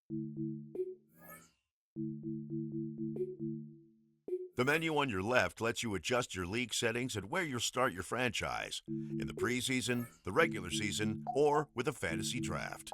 The menu on your left lets you adjust your league settings and where you'll start your franchise, in the preseason, the regular season, or with a fantasy draft.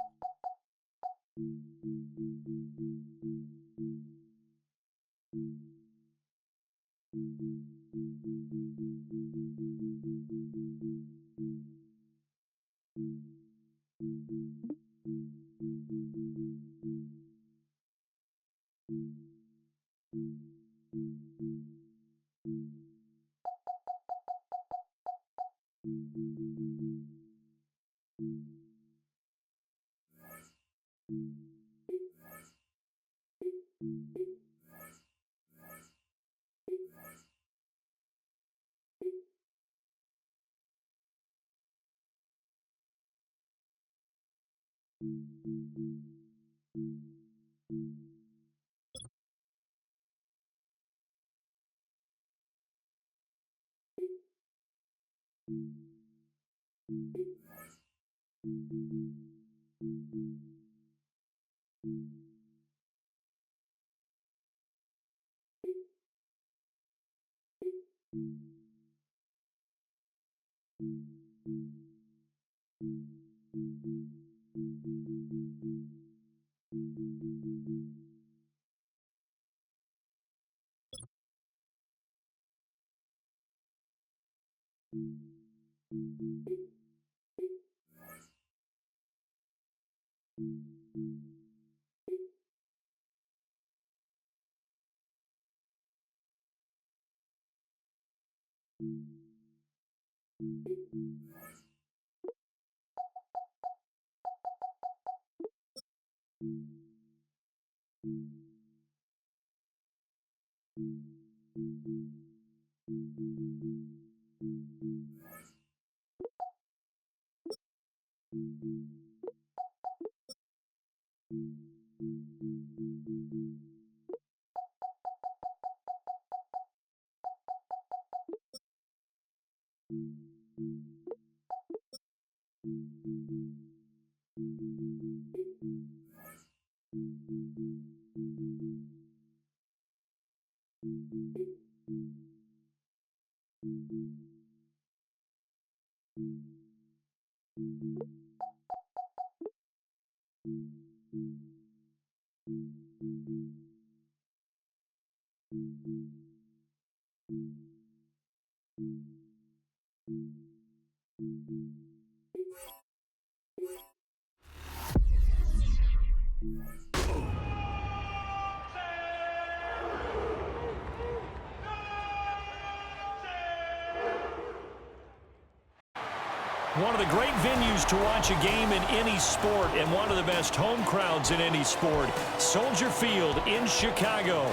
One of the great venues to watch a game in any sport and one of the best home crowds in any sport, Soldier Field in Chicago.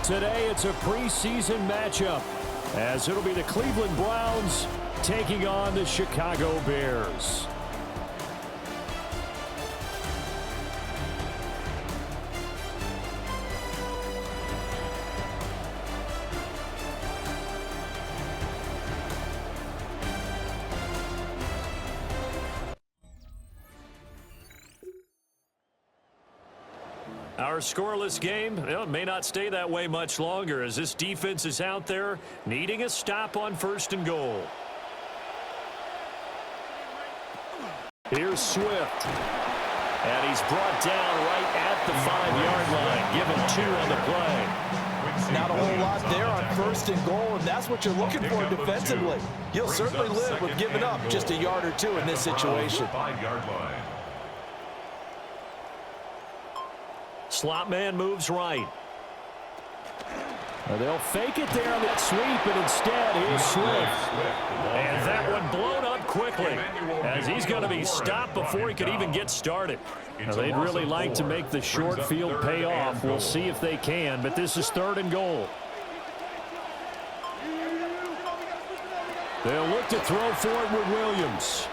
Today it's a preseason matchup as it'll be the Cleveland Browns taking on the Chicago Bears. Our scoreless game, well, it may not stay that way much longer as this defense is out there needing a stop on 1st and goal. Here's Swift. And he's brought down right at the 5-yard line, given 2 on the play. Not a whole lot there on 1st and goal, and that's what you're looking for defensively. You'll certainly live with giving up just a yard or 2 in this situation. Slot man moves right. They'll fake it there on that sweep, and instead here's Swift. And that one blown up quickly as he's going to be stopped before he could even get started. Now, they'd really like to make the short field pay off. We'll see if they can, but this is 3rd and goal. They'll look to throw for it with Williams.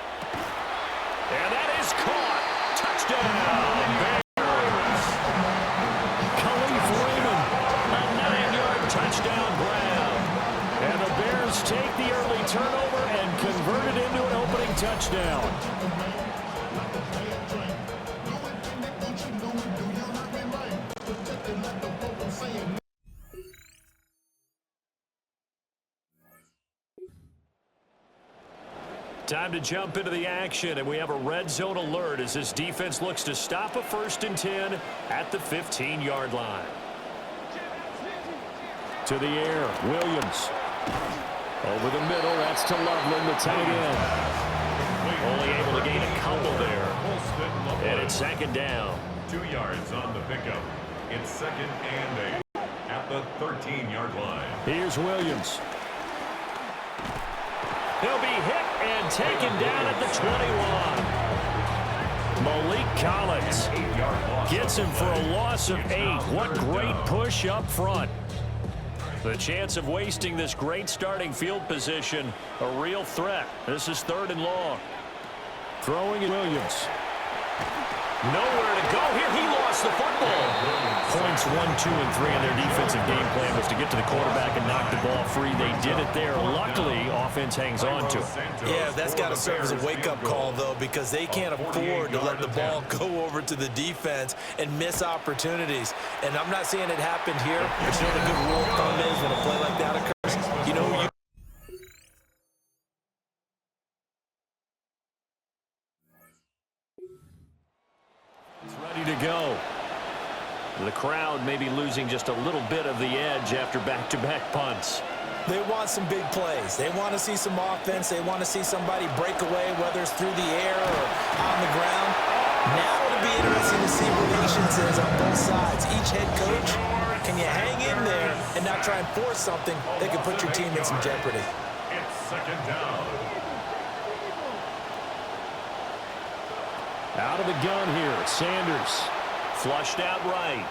And that is caught. Touchdown. Touchdown grab. And the Bears take the early turnover and convert it into an opening touchdown. Time to jump into the action, and we have a red zone alert as this defense looks to stop a 1st and 10 at the 15-yard line. To the air, Williams. Over the middle, that's to Loveland, the tight end. Only able to gain a couple there. And it's 2nd down. 2 yards on the pickup. It's 2nd and 8 at the 13-yard line. Here's Williams. He'll be hit and taken down at the 21. Malik Collins gets him for a loss of 8. What great push up front. The chance of wasting this great starting field position, a real threat. This is 3rd and long. Throwing it, Williams. Nowhere to go here. He lost the football. Points 1, 2, and 3 in their defensive game plan was to get to the quarterback and knock the ball free. They did it there. Luckily, offense hangs on to it. Yeah, that's got to serve as a wake-up call, though, because they can't afford to let the ball go over to the defense and miss opportunities. And I'm not saying it happened here, but you know the good rule of thumb is when a play like that occurs, you know you ready to go. The crowd may be losing just a little bit of the edge after back-to-back punts. They want some big plays. They want to see some offense. They want to see somebody break away, whether it's through the air or on the ground. Now it'll be interesting to see what Nation says on both sides. Each head coach, can you hang in there and not try and force something that can put your team in some jeopardy? It's 2nd down. Out of the gun here, Sanders. Flushed out right.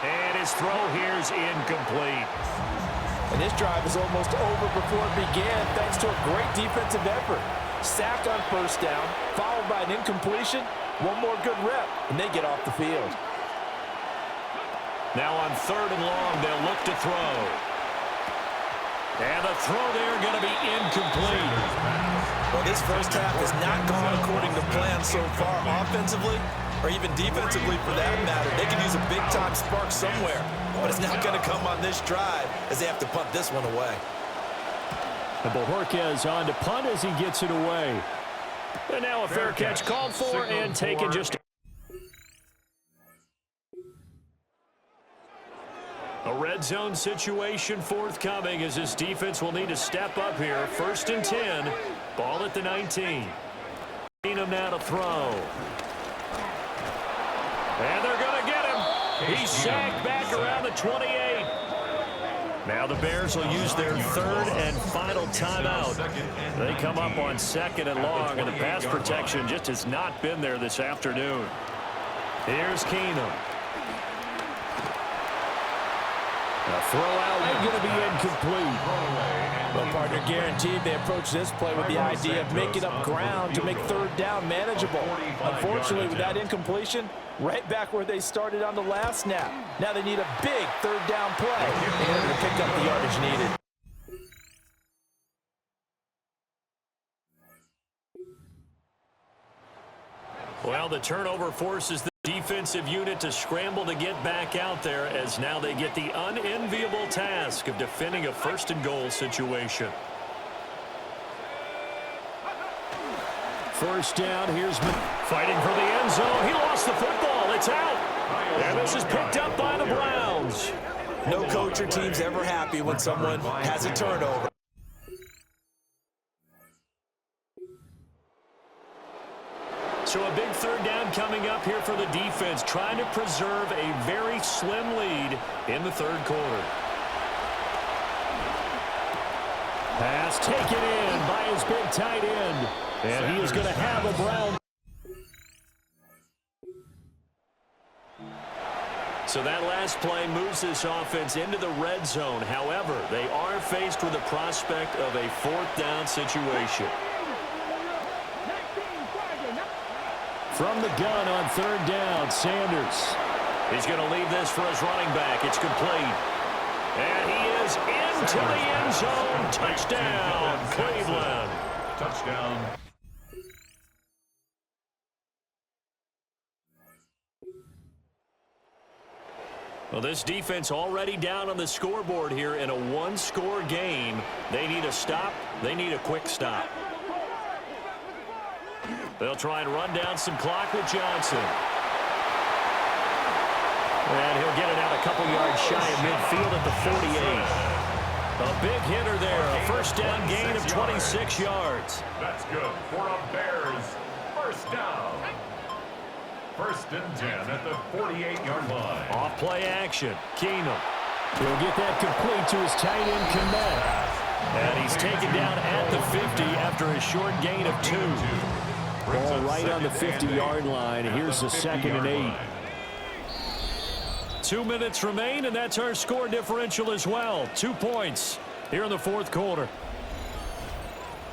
And his throw here's incomplete. And this drive is almost over before it began thanks to a great defensive effort. Sack on 1st down, followed by an incompletion. One more good rep, and they get off the field. Now on 3rd and long, they'll look to throw. And the throw there going to be incomplete. Well, this first half has not gone according to plan so far offensively or even defensively for that matter. They could use a big-time spark somewhere, but it's not going to come on this drive as they have to punt this one away. And Bojorquez on to punt as he gets it away. And now a fair catch called for and taken just a red zone situation forthcoming as this defense will need to step up here. 1st and 10, ball at the 19. Him now to throw. And they're going to get him. He's sacked back around the 28. Now the Bears will use their 3rd and final timeout. They come up on 2nd and long, and the pass protection just has not been there this afternoon. Here's Keenum. A throw out is going to be incomplete. Well, partner, guaranteed they approach this play with the idea of making up ground to make 3rd down manageable. Unfortunately, with that incompletion, right back where they started on the last snap. Now they need a big 3rd down play in order to pick up the yardage needed. Well, the turnover forces the defensive unit to scramble to get back out there as now they get the unenviable task of defending a 1st and goal situation. 1st down, here's fighting for the end zone. He lost the football. It's out. And this is picked up by the Browns. No coach or team's ever happy when someone has a turnover. So a big 3rd down coming up here for the defense, trying to preserve a very slim lead in the 3rd quarter. Pass taken in by his big tight end. And he is going to have a Brown. So that last play moves this offense into the red zone. However, they are faced with the prospect of a 4th down situation. From the gun on 3rd down, Sanders. He's going to leave this for his running back. It's complete. And he is into the end zone. Touchdown, Cleveland. Touchdown. Well, this defense already down on the scoreboard here in a 1-score game. They need a stop. They need a quick stop. They'll try and run down some clock with Johnson. And he'll get it out a couple yards shy of midfield at the 48. A big hitter there. A first down gain of 26 yards. That's good for a Bears first down. First and 10 at the 48-yard line. Off play action. Keenum. He'll get that complete to his tight end, Komet. And he's taken down at the 50 after a short gain of 2. Ball right on the 50-yard line. Here's the 2nd and 8. 2 minutes remain, and that's our score differential as well. 2 points here in the fourth quarter.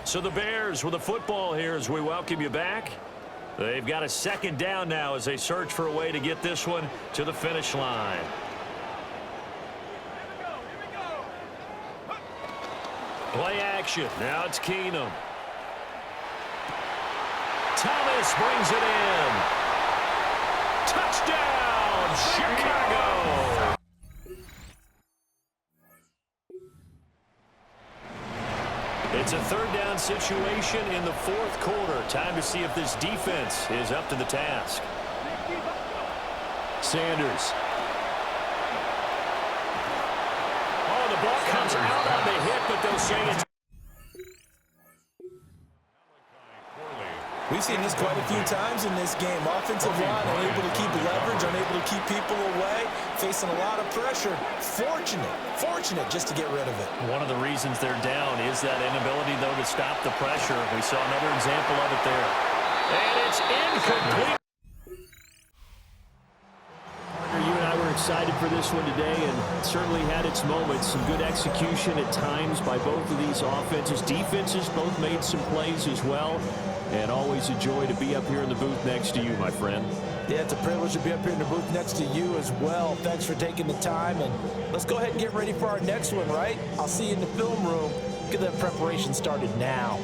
So the Bears with the football here as we welcome you back. They've got a second down now as they search for a way to get this one to the finish line. Play action. Now it's Keenum. Thomas brings it in. Touchdown, Chicago. It's a third down situation in the fourth quarter. Time to see if this defense is up to the task. Sanders. Oh, the ball comes out on the hit, but they'll say it's... We've seen this quite a few times in this game. Offensive line unable to keep leverage, unable to keep people away, facing a lot of pressure. Fortunate just to get rid of it. One of the reasons they're down is that inability, though, to stop the pressure. We saw another example of it there. And it's incomplete. You and I were excited for this one today, and it certainly had its moments. Some good execution at times by both of these offenses. Defenses both made some plays as well. And always a joy to be up here in the booth next to you, my friend. Yeah, it's a privilege to be up here in the booth next to you as well. Thanks for taking the time, and let's go ahead and get ready for our next one, right? I'll see you in the film room. Get that preparation started now.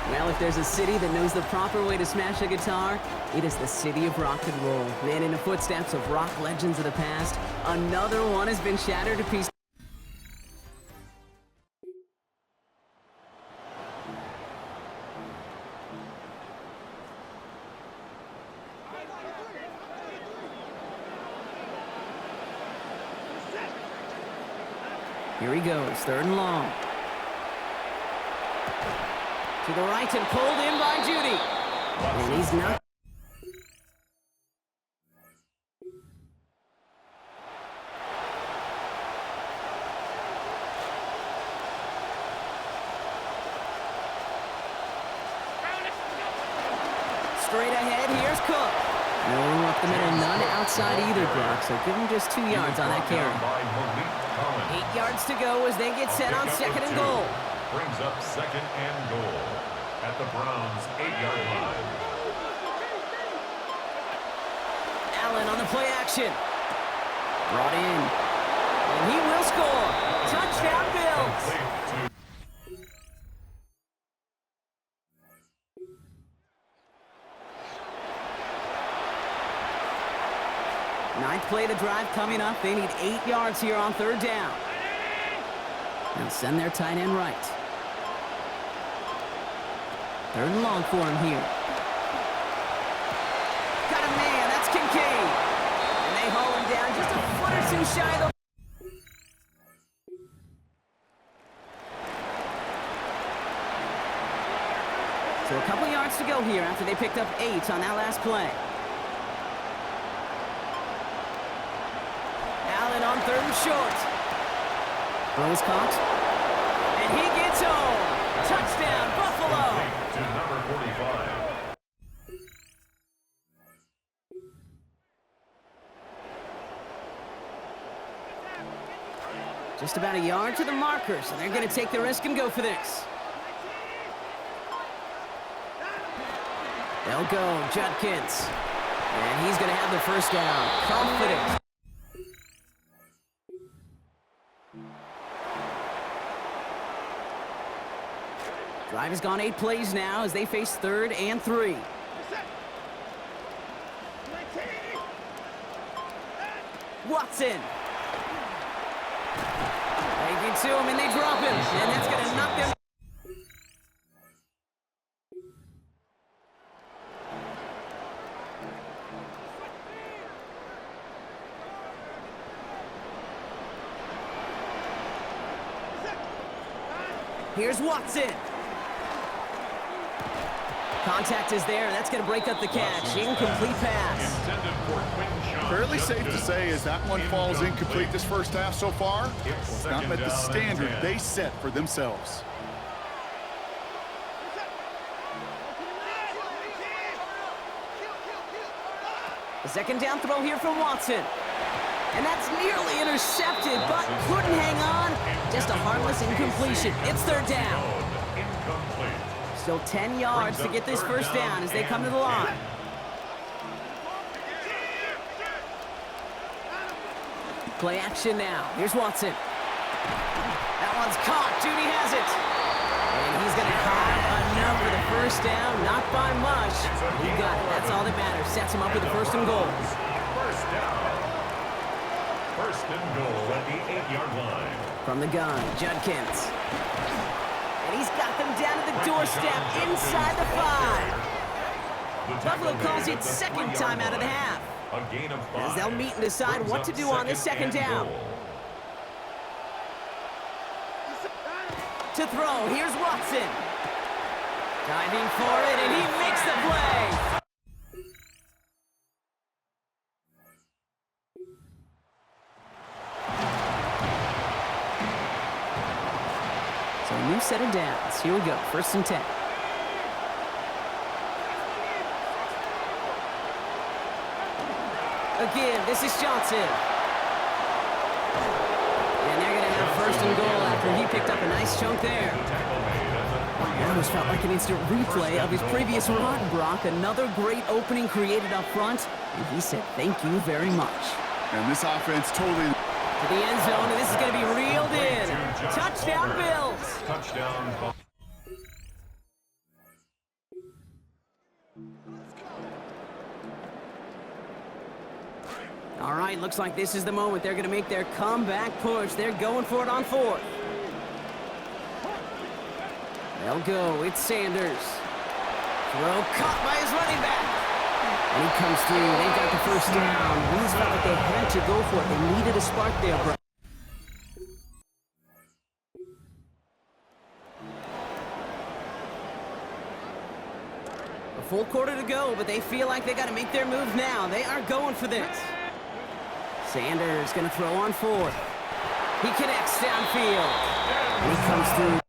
Well, if there's a city that knows the proper way to smash a guitar, it is the city of rock and roll. And in the footsteps of rock legends of the past, another one has been shattered to pieces. Here he goes, 3rd and long. To the right and pulled in by Judy. And he's not. Straight ahead, here's Cook. No room up the middle, none outside either, Brock, so give him just 2 yards on that carry. 8 yards to go as they get set on second and goal. Brings up second and goal at the Browns' 8-yard line. Allen on the play action. Brought in. And he will score. Touchdown, Bills. Ninth play of the drive coming up. They need 8 yards here on third down. They'll send their tight end right. Third and long for him here. Got a man. That's Kincaid. And they haul him down just a foot or two shy of the... So a couple yards to go here after they picked up 8 on that last play. Allen on third and short. Throws caught. And he gets home. Touchdown, Buffalo. To number 45. Just about a yard to the marker, so they're going to take the risk and go for this. They'll go, Judkins. And he's going to have the first down. Confident. Drive has gone 8 plays now as they face 3rd and 3. Watson. They get to him and they drop him. And that's going to knock them. Here's Watson. Contact is there, and that's going to break up the catch. Incomplete pass. Fairly safe to say as that one falls incomplete this first half so far, it's not met the standard they set for themselves. A second down throw here from Watson. And that's nearly intercepted, but couldn't hang on. Just a harmless incompletion. It's third down. Still 10 yards to get this first down as they come to the line. Play action now. Here's Watson. That one's caught. Judy has it. And he's going to have enough for the first down. Not by much. He got it. That's all that matters. Sets him up with the first and goal. First down. First and goal at the 8-yard line. From the gun, Judkins. And he's got them down to the doorstep inside the 5. Buffalo calls it second time out of the half. A gain of 5. As they'll meet and decide what to do on this second down. To throw, here's Watson. Diving for it, and he makes the play. So a new set of downs. Here we go, first and 10. Again, this is Johnson. And they're going to have first and goal after he picked up a nice chunk there. It almost felt like an instant replay of his previous run, Brock. Another great opening created up front, and he said thank you very much. And this offense totally... To the end zone, and this is going to be reeled in. Touchdown, Bills! Touchdown. All right, looks like this is the moment. They're going to make their comeback push. They're going for it on 4th. They'll go. It's Sanders. Throw caught by his running back. And he comes through. They got the first down. These felt like they had to go for it. They needed a spark there, bro. A full quarter to go, but they feel like they got to make their move now. They are going for this. Sanders going to throw on 4th. He connects downfield. And he comes through.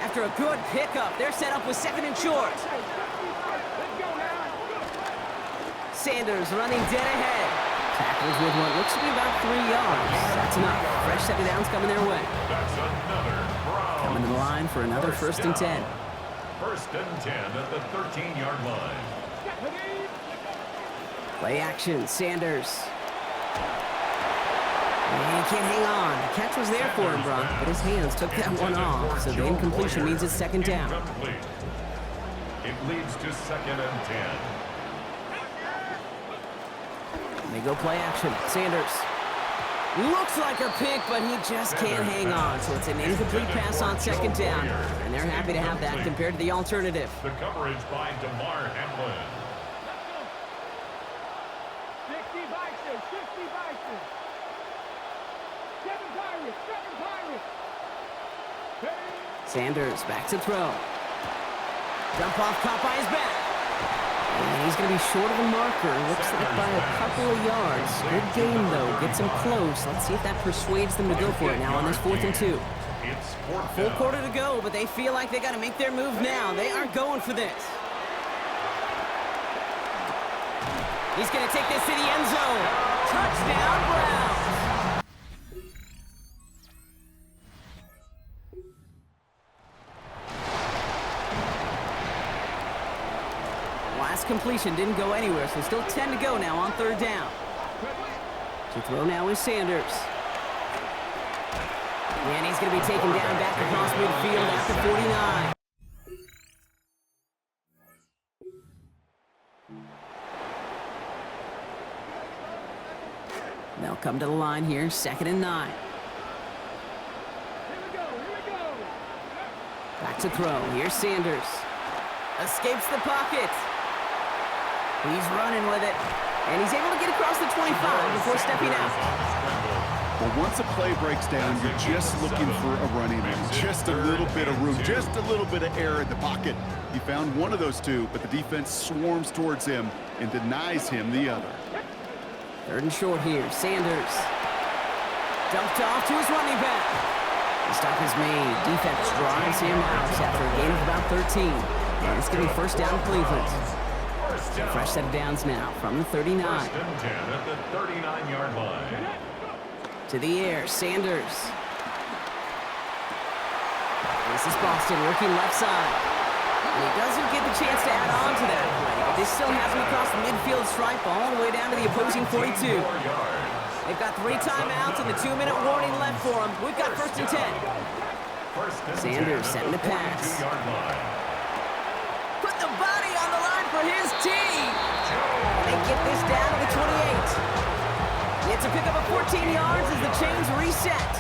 After a good pickup, they're set up with second and short. Sanders running dead ahead. Tackles with what looks to be about 3 yards. That's enough. Fresh set of downs coming their way. That's another Browns. Coming to the line for another first and 10. First and 10 at the 13-yard line. Play action, Sanders. And he can't hang on. The catch was there for him, Brock, but his hands took that one off, so the incompletion means it's second down. Incomplete. It leads to second and 10. They go play action. Sanders. Looks like a pick, but he just can't hang on, so it's an incomplete pass on second down. And they're happy to have that compared to the alternative. The coverage by DeMar Hamlin. 60 Vikings, 60 Vikings. 7 Pirates, 7 Pirates. Sanders back to throw. Jump off, caught by his back. And he's going to be short of the marker. Looks like by a couple of yards. Good game, though. Gets him close. Let's see if that persuades them to go for it now on this 4th and 2. It's fourth Full down. quarter to go, but they feel like they got to make their move now. They aren't going for this. He's going to take this to the end zone. Touchdown, Browns. Last completion didn't go anywhere, so still 10 to go now on 3rd down. To throw now is Sanders. And he's going to be taken down back across midfield at the 49. They'll come to the line here, 2nd and 9. Back to throw. Here's Sanders. Escapes the pocket. He's running with it. And he's able to get across the 25 before stepping out. Well, once a play breaks down, you're just looking for a running lane. Just a little bit of room, just a little bit of air in the pocket. He found one of those two, but the defense swarms towards him and denies him the other. 3rd and short here. Sanders. Dumped off to his running back. The stop is made. Defense drives him out after a gain of about 13. And it's going to be first down Cleveland. A fresh set of downs now from the 39. First and 10 at the 39-yard line. To the air, Sanders. This is Boston working left side. And he doesn't get the chance to add on to that play, but this still has him across the midfield stripe all the way down to the opposing 42. They've got 3 timeouts and the 2-minute warning left for them. We've got first and 10. Sanders setting the pass. Put the body on the line for his team. They get this down to the 28. It's a pickup of 14 yards as the chains reset.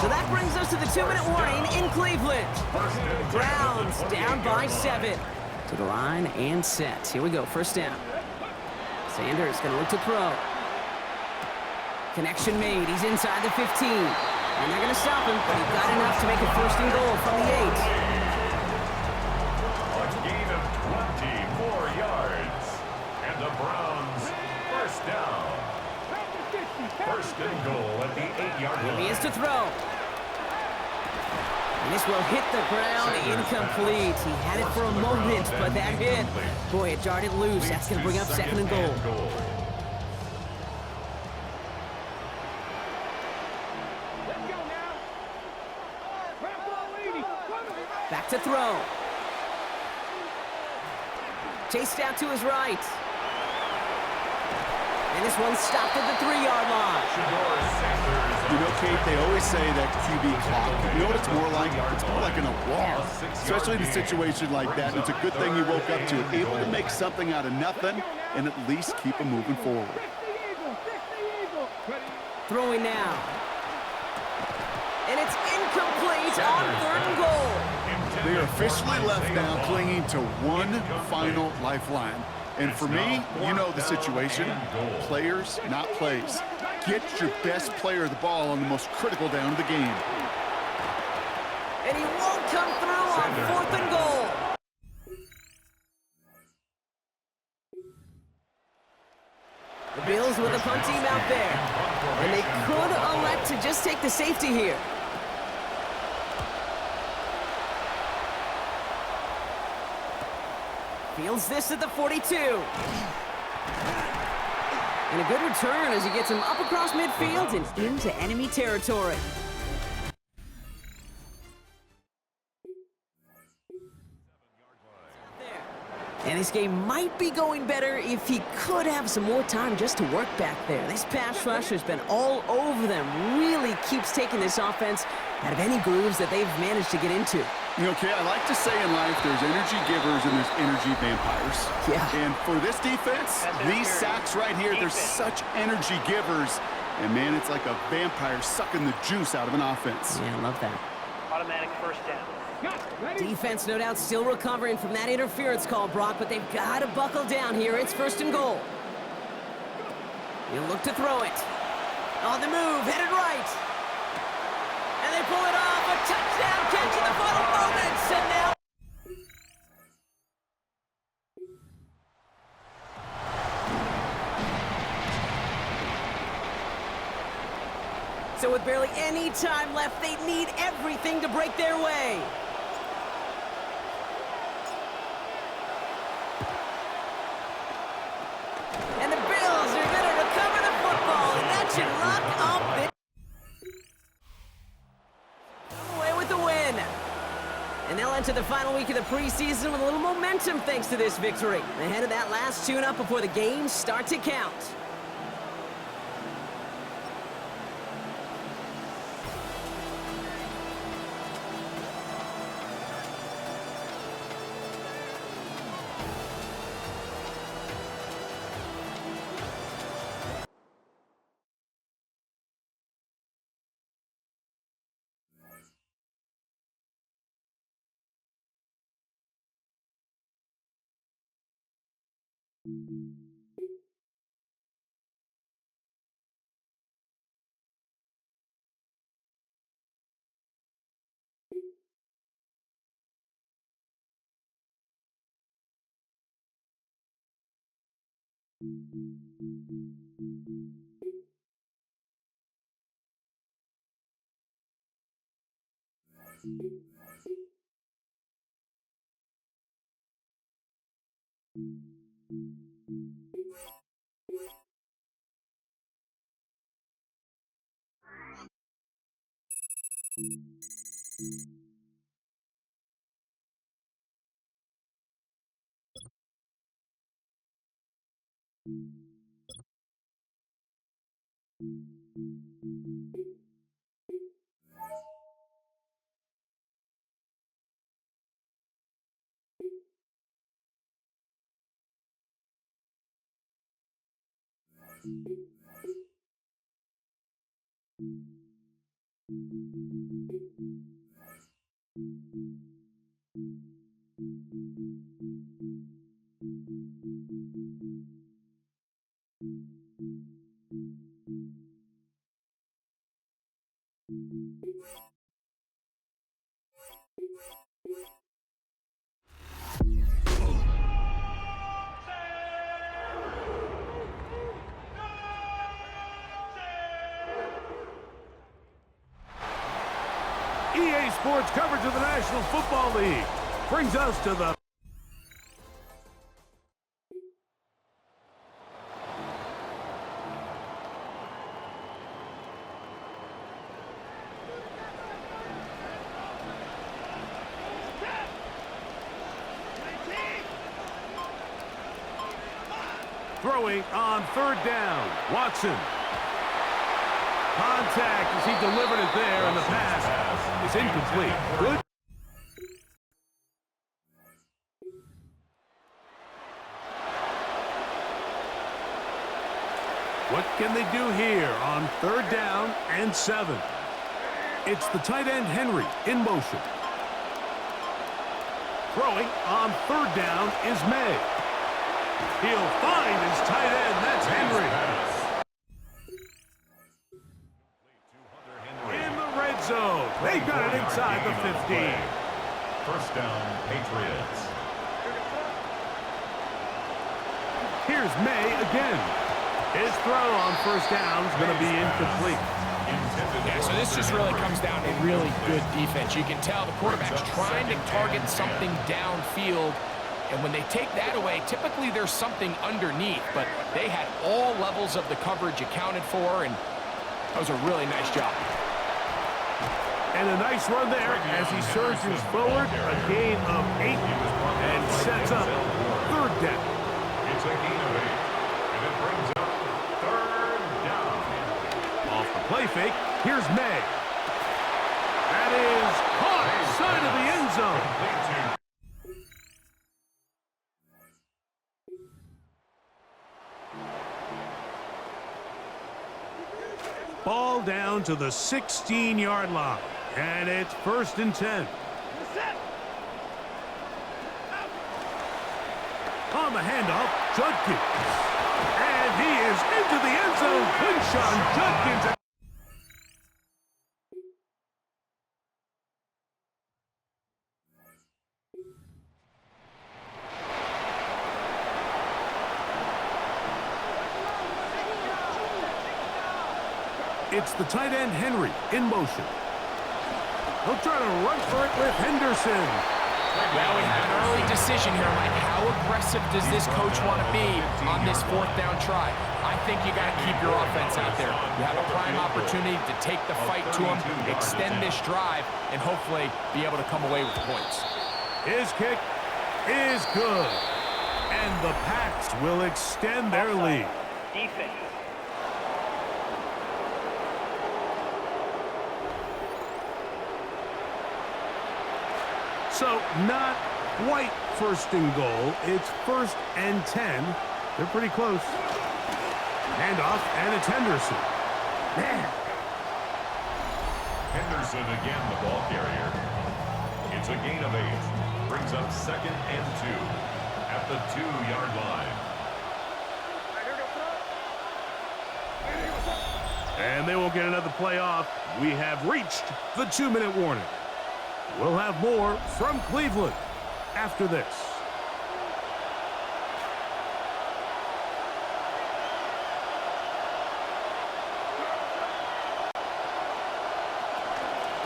So that brings us to the 2-minute warning in Cleveland. Browns down by 7. To the line and set. Here we go, first down. Sanders going to look to throw. Connection made. He's inside the 15. And they're going to stop him, but he got enough to make it first and goal from the 8. A gain of 24 yards. And the Browns first down. First and goal at the 8-yard line. He is to throw. And this will hit the ground incomplete. He had it for a moment, but that hit, boy, it jarred it loose. That's going to bring up second and goal. Back to throw. Chased out to his right. And this one stopped at the 3-yard line. You know, Kate, they always say that QB clock. You know what it's more like? It's more like an alarm, especially in a situation like that. It's a good thing you woke up to it, able to make something out of nothing and at least keep them moving forward. Throwing now. And it's incomplete on 3rd and goal. They are officially left now clinging to one final lifeline. And for me, you know the situation. Players, not plays. Get your best player the ball on the most critical down of the game. And he won't come through on 4th and goal. The Bills with a punt team out there. And they could elect to just take the safety here. Fields this at the 42. And a good return as he gets him up across midfield and into enemy territory. And this game might be going better if he could have some more time just to work back there. This pass rush has been all over them. Really keeps taking this offense out of any grooves that they've managed to get into. You know, Kay, I like to say in life there's energy givers and there's energy vampires. Yeah. And for this defense, these sacks right here, they're such energy givers. And, man, it's like a vampire sucking the juice out of an offense. Yeah, I love that. Automatic first down. Defense, no doubt, still recovering from that interference call, Brock, but they've got to buckle down here. It's 1st and goal. He'll look to throw it. On the move, headed right. And they pull it off. A touchdown catch in the final moments. And now... So with barely any time left, they need everything to break their way. And the Bills are going to recover the football, and that should lock up the... away with the win. And they'll enter the final week of the preseason with a little momentum thanks to this victory. Ahead of that last tune-up before the games start to count. EA Sports coverage of the National Football League brings us to the throwing on 3rd down. Watson. Contact as he delivered it there, and the pass is incomplete. Good. What can they do here on 3rd down and 7? It's the tight end Henry in motion. Throwing on 3rd down is May. He'll find his tight end. That's Henry. Zone. They got it inside the 15. 1st down, Patriots. Here's May again. His throw on 1st down is going to be incomplete. Yeah, so this just really comes down to really good defense. You can tell the quarterback's trying to target something downfield, And when they take that away, typically there's something underneath, but they had all levels of the coverage accounted for, and that was a really nice job. And a nice run there as he surges forward, a gain of 8, and sets up third down. It's a gain of 8, and it brings up third down. Off the play fake, here's May. That is caught side of the end zone. Ball down to the 16-yard line, and it's 1st and 10. On the handoff, Judkins. And he is into the end zone. Quinshon Judkins. It's the tight end, Henry, in motion. He'll try to run for it with Henderson. Well, we have an early decision here, Mike. How aggressive does this coach want to be on this 4th down try? I think you got to keep your offense out there. You have a prime opportunity to take the fight to him, extend this drive, and hopefully be able to come away with points. His kick is good. And the Pats will extend their lead. Defense. So not quite 1st and goal. It's 1st and 10. They're pretty close. Handoff, and it's Henderson. Man. Henderson again, the ball carrier. It's a gain of 8. Brings up 2nd and 2 at the 2-yard line. And they will get another play off. We have reached the 2-minute warning. We'll have more from Cleveland after this.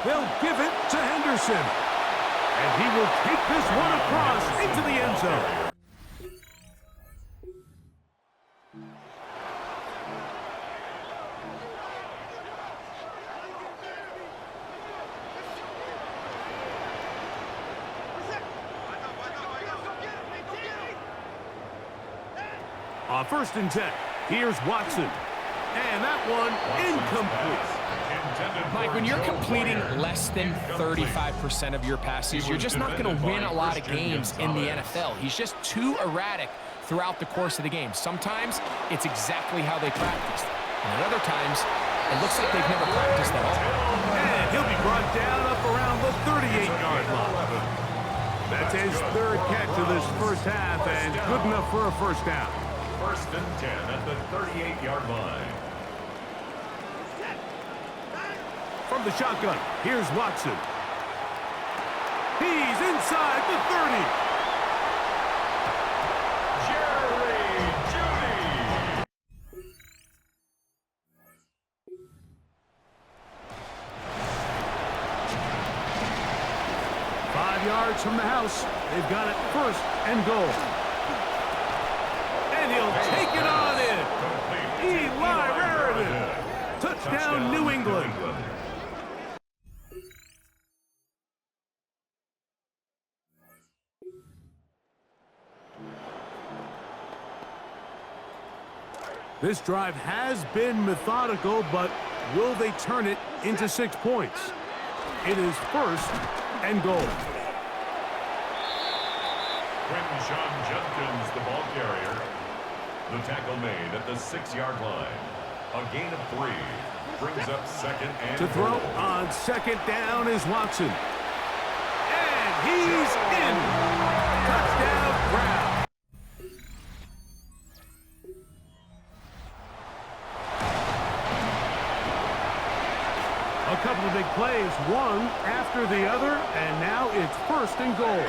They'll give it to Henderson. And he will take this one across into the end zone. On 1st and 10, here's Watson. And that one incomplete. Mike, when you're completing less than 35% of your passes, you're just not going to win a lot of games in the NFL. He's just too erratic throughout the course of the game. Sometimes it's exactly how they practiced. And at other times, it looks like they've never practiced at all. And he'll be brought down up around the 38-yard line. That's his 3rd catch of this 1st half, and good enough for a 1st down. 1st and 10 at the 38-yard line. From the shotgun, here's Watson. He's inside the 30. Jerry Jeudy. Five yards from the house. They've got it 1st and goal. And he'll take it on in. Eli Raritan. Touchdown, New England. This drive has been methodical, but will they turn it into 6 points? It is 1st and goal. Quinshon Judkins, the ball carrier. The tackle made at the 6-yard line. A gain of 3. Brings up 2nd and to throw goal. on 2nd down is Watson. And he's in. Touchdown, Brown. A couple of big plays, one after the other, and now it's 1st and goal.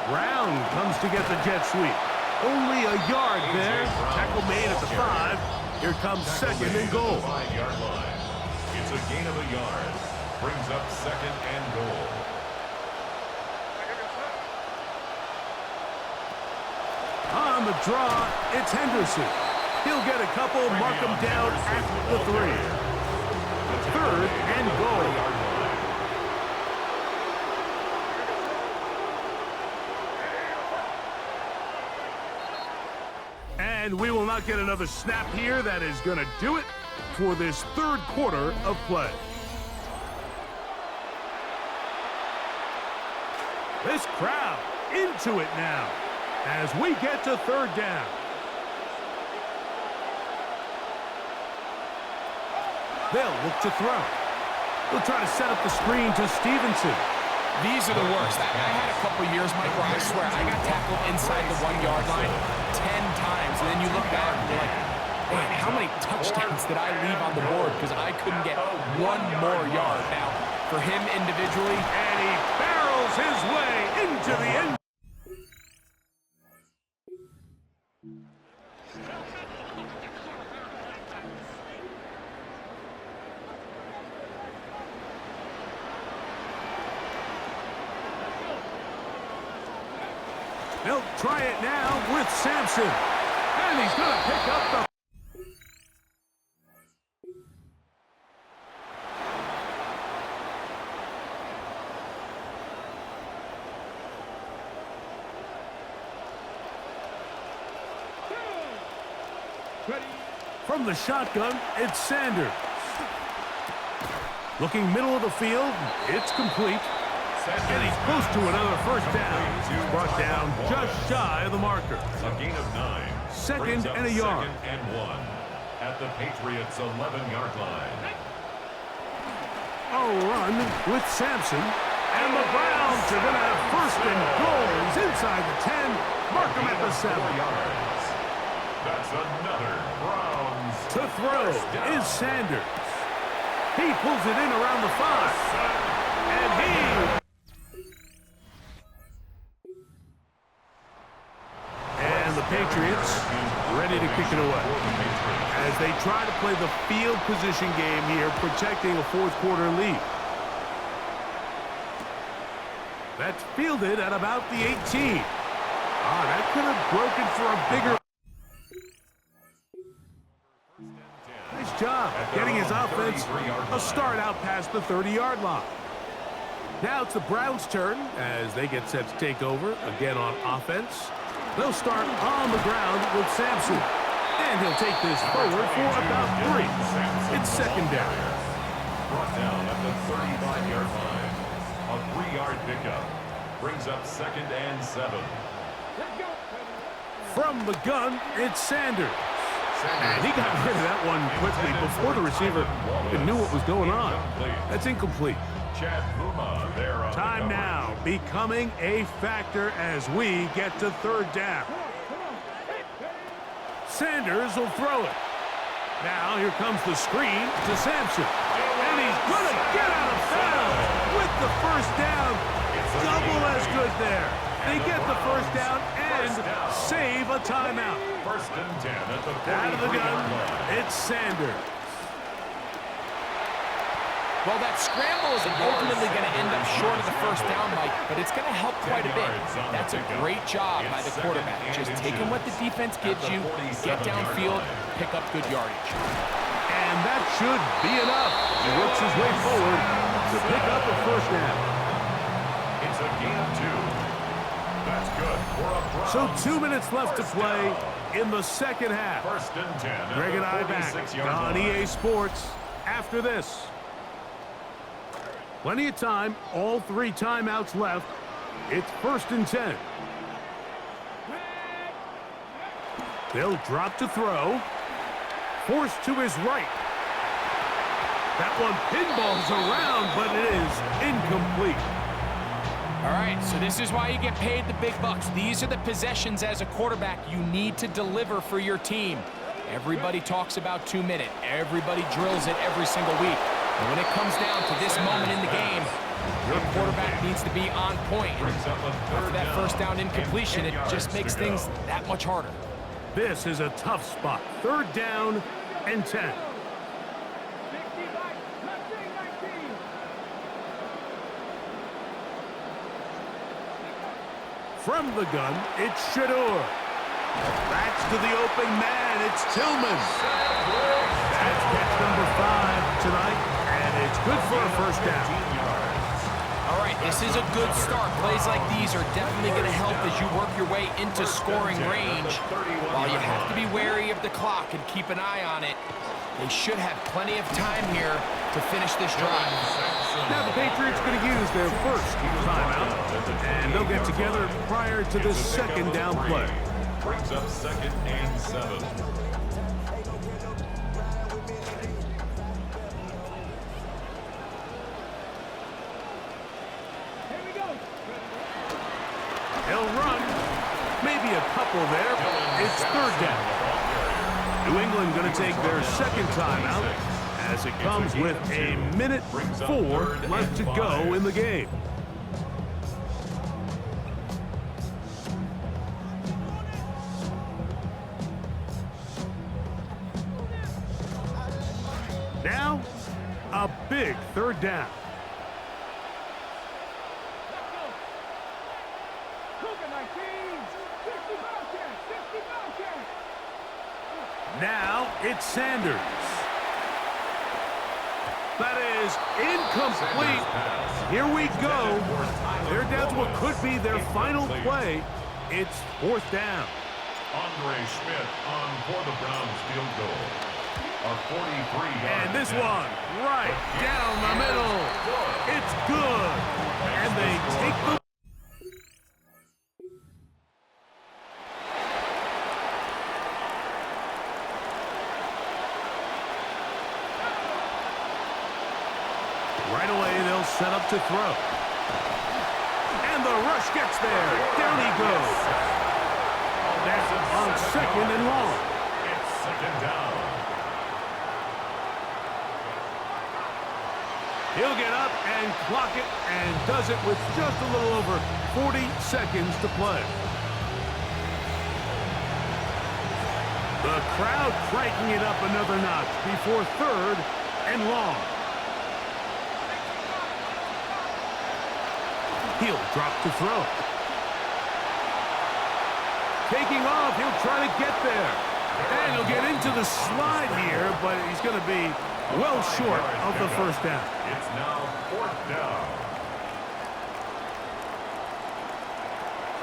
Brown comes to get the jet sweep. Only a yard there. Tackle made at the 5. Here comes 2nd and goal. 5-yard line. It's a gain of a yard. Brings up 2nd and goal. On the draw, it's Henderson. He'll get a couple, mark him down at the 3. 3rd and goal. And we will not get another snap here. That is going to do it for this 3rd quarter of play. This crowd into it now as we get to 3rd down. They'll look to throw. They'll try to set up the screen to Stevenson. These are the worst. I had a couple years, Mike, where I swear I got tackled inside the 1-yard line 10 times, and then you look back and you're like, man, how many touchdowns did I leave on the board because I couldn't get one more yard? Now, for him individually, And he barrels his way into the end. They'll try it now with Sampson. And he's going to pick up the... From the shotgun, it's Sanders. Looking middle of the field, it's complete. And he's close to another 1st down. He's brought down just shy of the marker. A gain of 9. 2nd and a yard. 2nd and 1 at the Patriots' 11-yard line. A run with Sampson. And the Browns are going to have 1st and goal. He's inside the 10. Mark him at the 7. 4 yards. That's another Browns. To throw is Sanders. He pulls it in around the 5. And the Patriots ready to kick it away as they try to play the field position game here, protecting a 4th quarter lead. That's fielded at about the 18. That could have broken for a bigger... Nice job getting his offense a start out past the 30-yard line. Now it's the Browns' turn as they get set to take over again on offense. They'll start on the ground with Sampson. And he'll take this forward for about 3. It's 2nd down. Brought down at the 35-yard line. A 3-yard pickup brings up 2nd and 7. From the gun, it's Sanders. And he got rid of that one quickly before the receiver even knew what was going on. That's incomplete. Chad Puma there on Time now becoming a factor as we get to 3rd down. Sanders will throw it. Now here comes the screen to Sampson. And he's going to get out of bounds with the 1st down. Double as good there. They get the 1st down and save a timeout. 1st and 10 at the 43-yard Out of the gun, line. it's Sanders. well, that scramble is ultimately going to end up short of the 1st down, Mike, but it's going to help quite a bit. That's a great job by the quarterback. Just taking what the defense gives you, get downfield, pick up good yardage. And that should be enough. He works his way forward to pick up a 1st down. It's a gain of 2. That's good for a Browns. So 2 minutes left to play in the 2nd half. 1st and 10. Greg and I back on EA Sports after this. Plenty of time, all 3 timeouts left. It's 1st and 10. They'll drop to throw. Forced to his right. That one pinballs around, but it is incomplete. All right, so this is why you get paid the big bucks. These are the possessions as a quarterback you need to deliver for your team. Everybody talks about 2-minute. Everybody drills it every single week. And when it comes down to this moment in the game, your quarterback needs to be on point. And after that 1st down incompletion, it just makes things that much harder. This is a tough spot. 3rd down and 10. From the gun, it's Shador. That's to the open man. It's Tillman. That's catch number 5 tonight, and it's good for a first down. All right, this is a good start. Plays like these are definitely going to help as you work your way into scoring range. While you have to be wary of the clock and keep an eye on it, they should have plenty of time here to finish this drive. Now the Patriots going to use their first timeout, and they'll get together prior to the second down play. Brings up 2nd and 7. He'll run. Maybe a couple there. It's 3rd down. New England going to take their second timeout as it comes with a minute 4 left to go in the game. Now, a big 3rd down. Now it's Sanders. That is incomplete. Here we go. They're down to what could be their final play. It's 4th down. Andre Schmidt on for the Browns field goal. A 43-yard. And this one right down the middle. It's good. And they take the right away, they'll set up to throw. And the rush gets there. Down he goes. That's on 2nd and long. It's 2nd down. He'll get up and clock it, and does it with just a little over 40 seconds to play. The crowd cranking it up another notch before 3rd and long. He'll drop to throw. Taking off, he'll try to get there. And he'll get into the slide here, but he's going to be well short of the first down. It's now 4th down.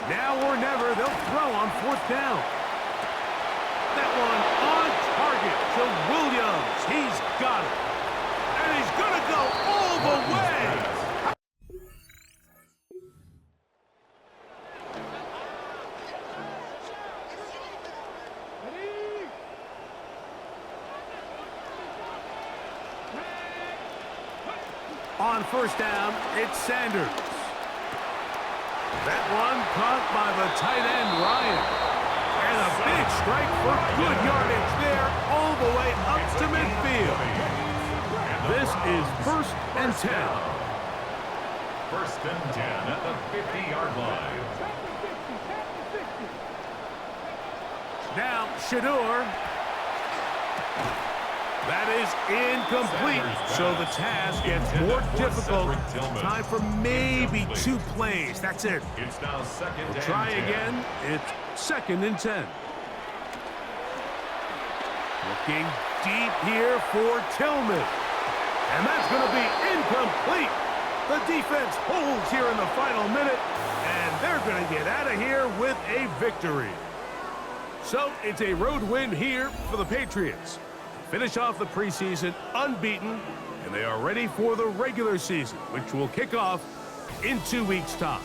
Now or never, they'll throw on 4th down. That one on target to Williams. He's got it. And he's going to go all the way. On 1st down, it's Sanders. That one caught by the tight end, Ryan. And a big strike for good yardage there all the way up to midfield. This is 1st and 10. 1st and 10 at the 50-yard line. Now, Shador. That is incomplete, so the task gets more difficult. Time for maybe 2 plays. That's it. It's now 2nd and 10. Try again. It's 2nd and 10. Looking deep here for Tillman. And that's going to be incomplete. The defense holds here in the final minute, and they're going to get out of here with a victory. So it's a road win here for the Patriots. Finish off the preseason unbeaten, and they are ready for the regular season, which will kick off in 2 weeks' time.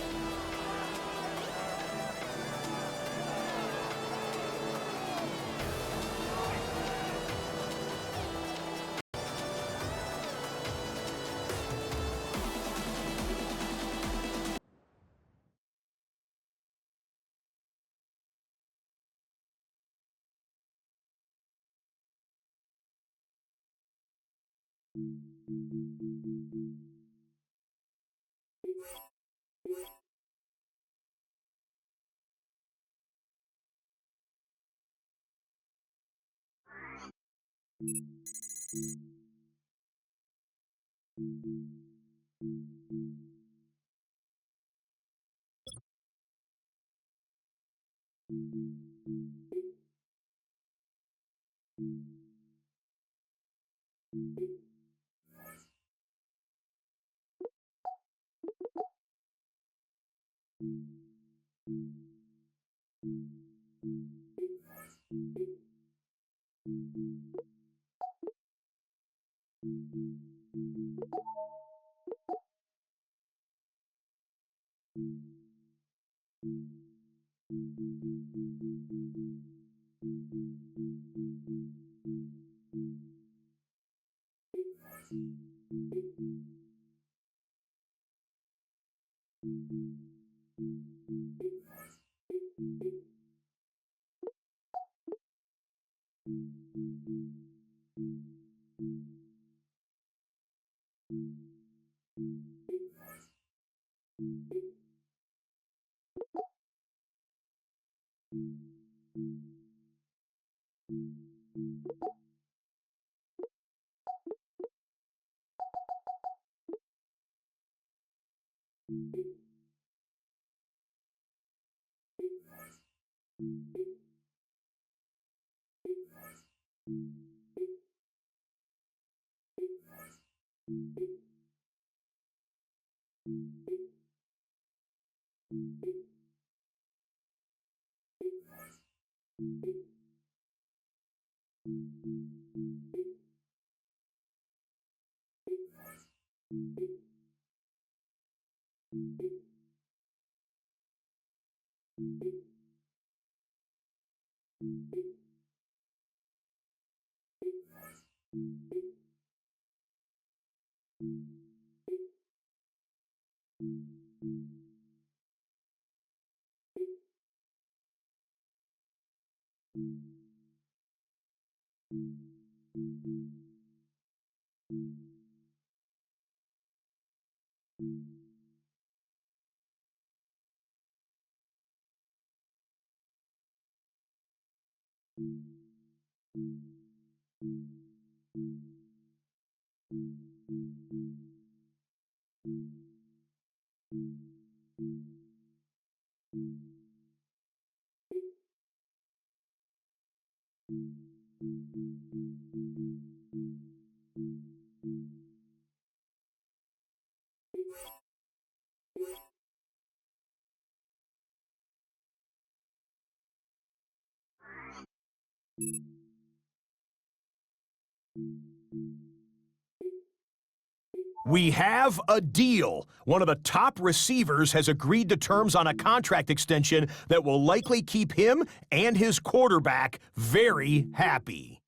We have a deal. One of the top receivers has agreed to terms on a contract extension that will likely keep him and his quarterback very happy.